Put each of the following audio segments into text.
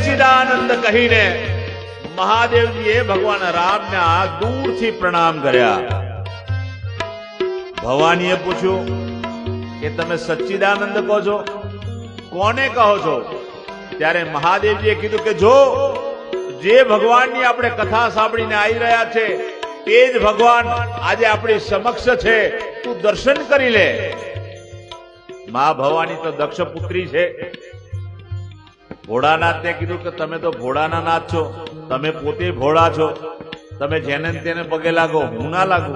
સચ્ચિદાનંદ કહીને મહાદેવજીએ ભગવાન રામને દૂરથી પ્રણામ કર્યા. ભવાનીએ પૂછ્યું કે તમે સચ્ચિદાનંદ કહો છો, કોને કહો છો? ત્યારે મહાદેવજીએ કીધું કે જો જે ભગવાનની આપણે કથા સાંભળીને આવી રહ્યા છે તે જ ભગવાન આજે આપણી સમક્ષ છે, તું દર્શન કરી લે. મા ભવાની તો દક્ષ પુત્રી છે. ભોળાનાથને કીધું કે તમે તો ભોળાના નાથ છો, તમે પોતે ભોળા છો, તમે જેને તેને પગે લાગો, હું ના લાગુ.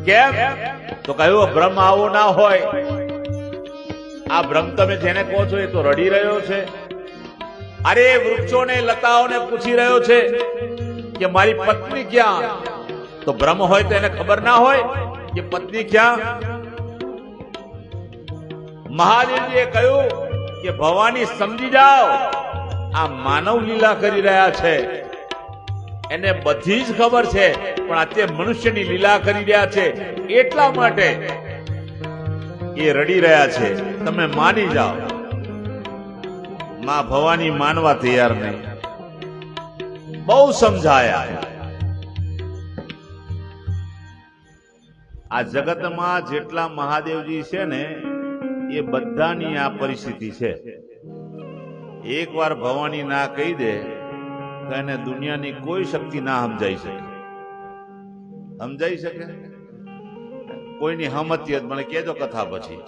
કેમ? તો કહ્યું બ્રહ્મ આવો ના હોય. આ બ્રહ્મ તમે જેને કહો છો એ તો રડી રહ્યો છે. અરે વૃક્ષોને લતાઓને પૂછી રહ્યો છે કે મારી પત્ની ક્યાં? તો બ્રહ્મ હોય તો એને ખબર ના હોય કે પત્ની ક્યાં? મહાદેવજીએ કહ્યું કે ભવાની સમજી જાઓ, આ માનવ લીલા કરી રહ્યા છે, એને બધી જ ખબર છે, પણ આજે મનુષ્યની લીલા કરી રહ્યા છે એટલા માટે એ રડી રહ્યા છે, તમે માની જાઓ. માં ભવાની માનવા તૈયાર નહીં. બહુ સમજાયા. આ જગતમાં જેટલા મહાદેવજી છે ને એ બધાની આ પરિસ્થિતિ છે. એકવાર ભવાની ના કહી દે તો એને દુનિયાની કોઈ શક્તિ ના સમજાઈ શકે. સમજાઈ શકે? કોઈની હમતી મને કહેજો કથા પછી.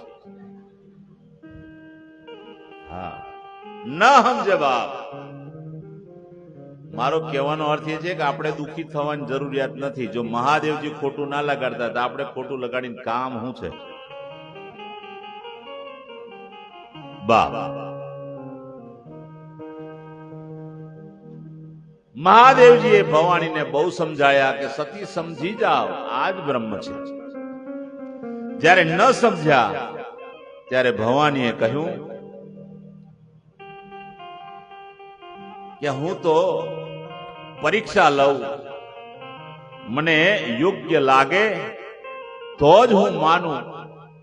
હા, ન સમજે બાપ. મારો કહેવાનો અર્થ એ છે કે આપણે દુઃખી થવાની જરૂરિયાત નથી. જો મહાદેવજી ખોટું ના લગાડતા તો આપણે ખોટું લગાડીને કામ શું છે? બાપ મહાદેવજીએ ભવાનીને બહુ સમજાયા કે સતી સમજી જાઓ, આ જ બ્રહ્મ છે. જ્યારે ન સમજ્યા ત્યારે ભવાનીએ કહ્યું કે હું તો પરીક્ષા લઉં, મને યોગ્ય લાગે તો જ હું માનું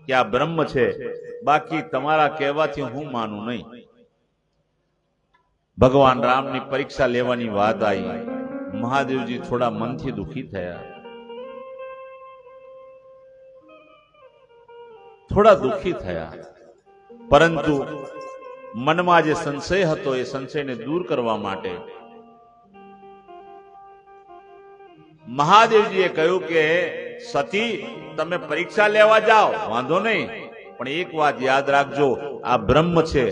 કે આ બ્રહ્મ છે, બાકી તમારા કહેવાથી હું માનું નહીં. ભગવાન રામની પરીક્ષા લેવાની વાત આવી. મહાદેવજી થોડા મનથી દુઃખી થયા, થોડા દુઃખી થયા, પરંતુ મનમાં જે સંશય હતો એ સંશયને દૂર કરવા માટે મહાદેવજીએ કહ્યું કે સતી તમે પરીક્ષા લેવા જાઓ, વાંધો નહીં, પણ એક વાત યાદ રાખજો, આ બ્રહ્મ છે,